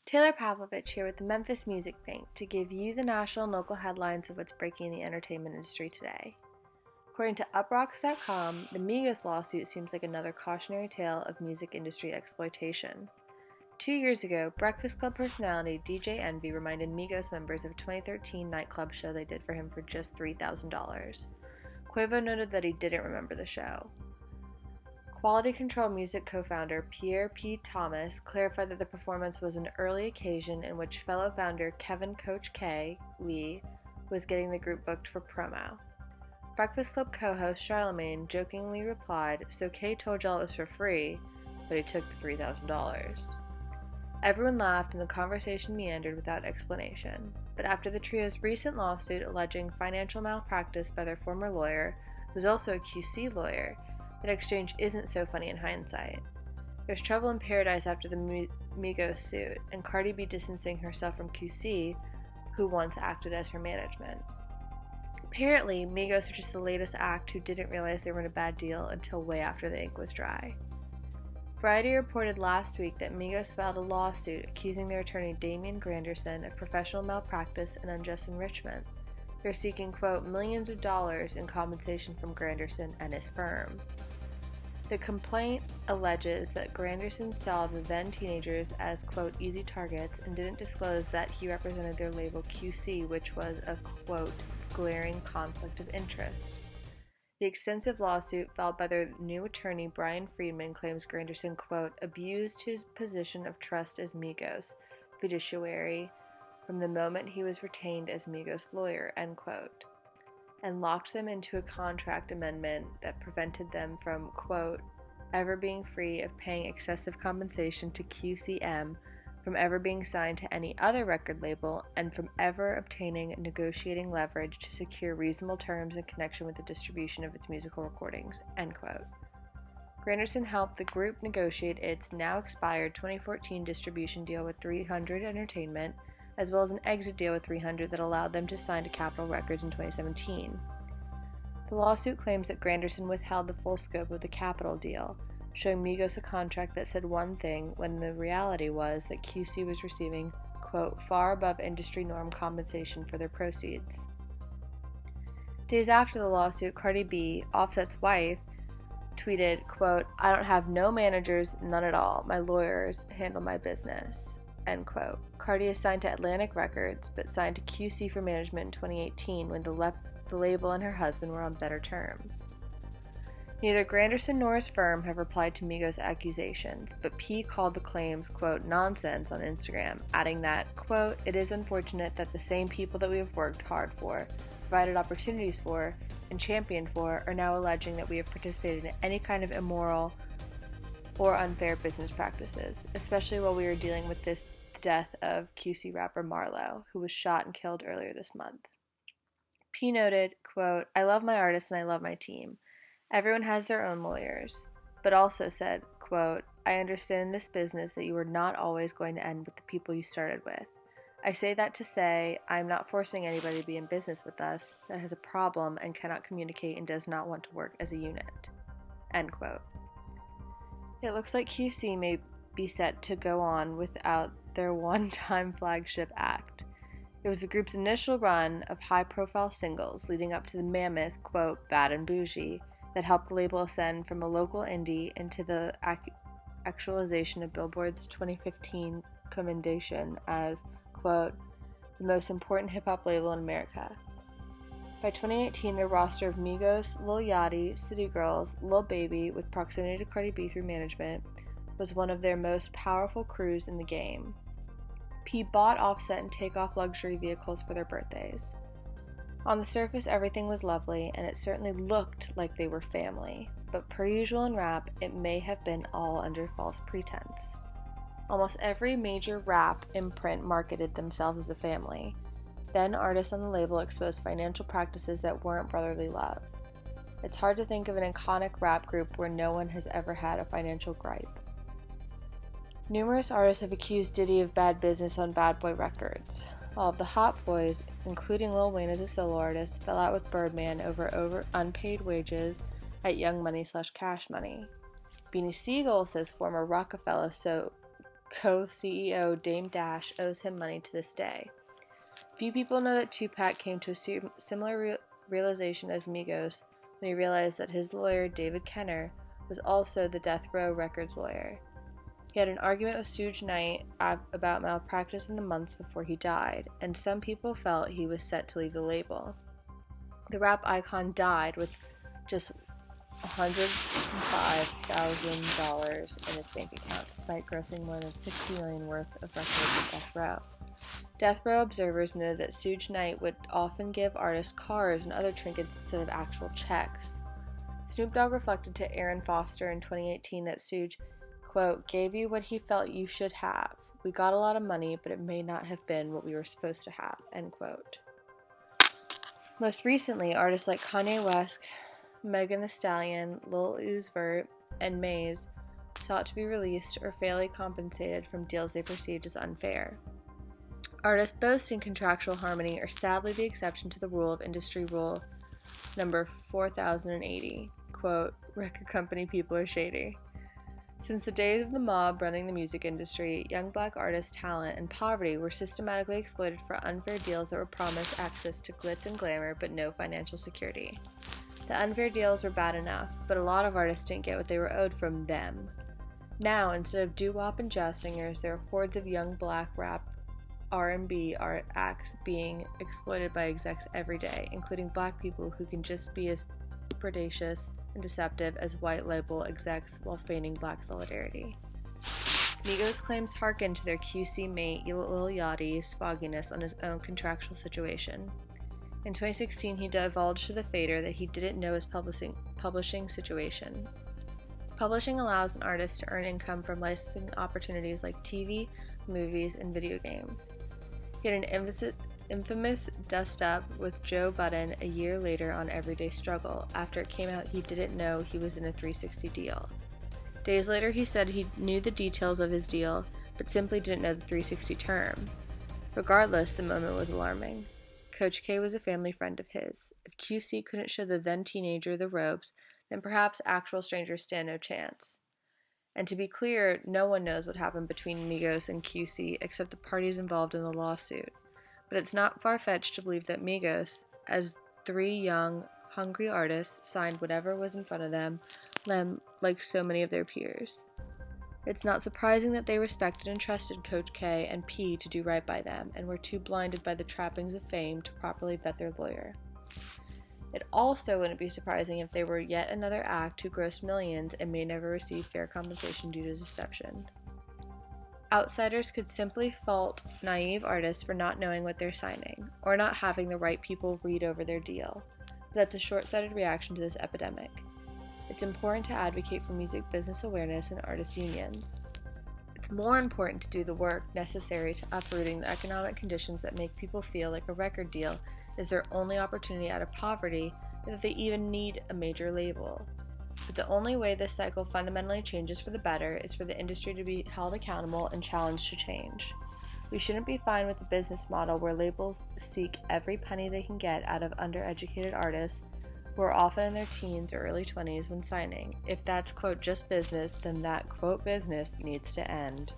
Taylor Pavlovich here with the Memphis Music Bank to give you the national and local headlines of what's breaking in the entertainment industry today. According to uprocks.com, the Migos lawsuit seems like another cautionary tale of music industry exploitation. 2 years ago, Breakfast Club personality DJ Envy reminded Migos members of a 2013 nightclub show they did for him for just $3,000. Quavo noted that he didn't remember the show. Quality Control Music co-founder Pierre P. Thomas clarified that the performance was an early occasion in which fellow founder Kevin Coach K. Lee was getting the group booked for promo. Breakfast Club co-host Charlemagne jokingly replied, "So K told y'all it was for free, but he took the $3,000. Everyone laughed and the conversation meandered without explanation. But after the trio's recent lawsuit alleging financial malpractice by their former lawyer, who's also a QC lawyer, that exchange isn't so funny in hindsight. There's trouble in paradise after the Migos suit, and Cardi B distancing herself from QC, who once acted as her management. Apparently, Migos are just the latest act who didn't realize they were in a bad deal until way after the ink was dry. Variety reported last week that Migos filed a lawsuit accusing their attorney Damian Granderson of professional malpractice and unjust enrichment. They're seeking, quote, millions of dollars in compensation from Granderson and his firm. The complaint alleges that Granderson saw the then teenagers as, quote, easy targets and didn't disclose that he represented their label QC, which was a, quote, glaring conflict of interest. The extensive lawsuit filed by their new attorney, Brian Friedman, claims Granderson, quote, abused his position of trust as Migos fiduciary from the moment he was retained as Migos lawyer, end quote, and locked them into a contract amendment that prevented them from, quote, ever being free of paying excessive compensation to QCM, from ever being signed to any other record label, and from ever obtaining negotiating leverage to secure reasonable terms in connection with the distribution of its musical recordings, end quote. Granderson helped the group negotiate its now expired 2014 distribution deal with 300 Entertainment, as well as an exit deal with 300 that allowed them to sign to Capitol Records in 2017. The lawsuit claims that Granderson withheld the full scope of the Capitol deal, showing Migos a contract that said one thing when the reality was that QC was receiving, quote, far above industry norm compensation for their proceeds. Days after the lawsuit, Cardi B, Offset's wife, tweeted, quote, I don't have no managers, none at all. My lawyers handle my business. End quote. Cardi is signed to Atlantic Records, but signed to QC for management in 2018 when the label and her husband were on better terms. Neither Granderson nor his firm have replied to Migos' accusations, but P called the claims, quote, nonsense on Instagram, adding that, quote, it is unfortunate that the same people that we have worked hard for, provided opportunities for, and championed for are now alleging that we have participated in any kind of immoral or unfair business practices, especially while we are dealing with the death of QC rapper Marlo, who was shot and killed earlier this month. P noted, quote, I love my artists and I love my team. Everyone has their own lawyers, but also said, quote, I understand in this business that you are not always going to end with the people you started with. I say that to say I am not forcing anybody to be in business with us that has a problem and cannot communicate and does not want to work as a unit. End quote. It looks like QC may be set to go on without their one-time flagship act. It was the group's initial run of high-profile singles leading up to the mammoth, quote, Bad and Bougie, that helped the label ascend from a local indie into the actualization of Billboard's 2015 commendation as, quote, the most important hip-hop label in America. By 2018, their roster of Migos, Lil Yachty, City Girls, Lil Baby, with proximity to Cardi B through management, was one of their most powerful crews in the game. P bought Offset and Takeoff luxury vehicles for their birthdays. On the surface, everything was lovely, and it certainly looked like they were family, but per usual in rap, it may have been all under false pretense. Almost every major rap imprint marketed themselves as a family. Then artists on the label exposed financial practices that weren't brotherly love. It's hard to think of an iconic rap group where no one has ever had a financial gripe. Numerous artists have accused Diddy of bad business on Bad Boy Records. All of the Hot Boys, including Lil Wayne as a solo artist, fell out with Birdman over unpaid wages at Young Money / Cash Money. Beanie Siegel says former Rockefeller co-CEO Dame Dash owes him money to this day. Few people know that Tupac came to a similar realization as Migos when he realized that his lawyer, David Kenner, was also the Death Row Records lawyer. He had an argument with Suge Knight about malpractice in the months before he died, and some people felt he was set to leave the label. The rap icon died with just $105,000 in his bank account, despite grossing more than $60 million worth of records at Death Row. Death Row observers noted that Suge Knight would often give artists cars and other trinkets instead of actual checks. Snoop Dogg reflected to Aaron Foster in 2018 that Suge, quote, gave you what he felt you should have. We got a lot of money, but it may not have been what we were supposed to have, end quote. Most recently, artists like Kanye West, Megan Thee Stallion, Lil Uzi Vert, and Maze sought to be released or fairly compensated from deals they perceived as unfair. Artists boasting contractual harmony are sadly the exception to the rule of industry rule number 4080, quote, record company people are shady. Since the days of the mob running the music industry, young black artists' talent and poverty were systematically exploited for unfair deals that would promise access to glitz and glamour but no financial security. The unfair deals were bad enough, but a lot of artists didn't get what they were owed from them. Now, instead of doo-wop and jazz singers, there are hordes of young black rap R&B acts being exploited by execs every day, including black people who can just be as predacious and deceptive as white label execs while feigning black solidarity. Migos claims hearken to their QC mate Lil Yachty's fogginess on his own contractual situation. In 2016, he divulged to the Fader that he didn't know his publishing situation. Publishing allows an artist to earn income from licensing opportunities like TV, movies, and video games. He had an infamous dust-up with Joe Budden a year later on Everyday Struggle, after it came out he didn't know he was in a 360 deal. Days later, he said he knew the details of his deal, but simply didn't know the 360 term. Regardless, the moment was alarming. Coach K was a family friend of his. If QC couldn't show the then-teenager the ropes, then perhaps actual strangers stand no chance. And to be clear, no one knows what happened between Migos and QC except the parties involved in the lawsuit. But it's not far-fetched to believe that Migos, as three young, hungry artists, signed whatever was in front of them like so many of their peers. It's not surprising that they respected and trusted Coach K and P to do right by them, and were too blinded by the trappings of fame to properly vet their lawyer. It also wouldn't be surprising if they were yet another act who grossed millions and may never receive fair compensation due to deception. Outsiders could simply fault naive artists for not knowing what they're signing, or not having the right people read over their deal. But that's a short-sighted reaction to this epidemic. It's important to advocate for music business awareness and artist unions. It's more important to do the work necessary to uprooting the economic conditions that make people feel like a record deal is their only opportunity out of poverty, or that they even need a major label. But the only way this cycle fundamentally changes for the better is for the industry to be held accountable and challenged to change. We shouldn't be fine with a business model where labels seek every penny they can get out of undereducated artists who are often in their teens or early 20s when signing. If that's, quote, just business, then that, quote, business needs to end.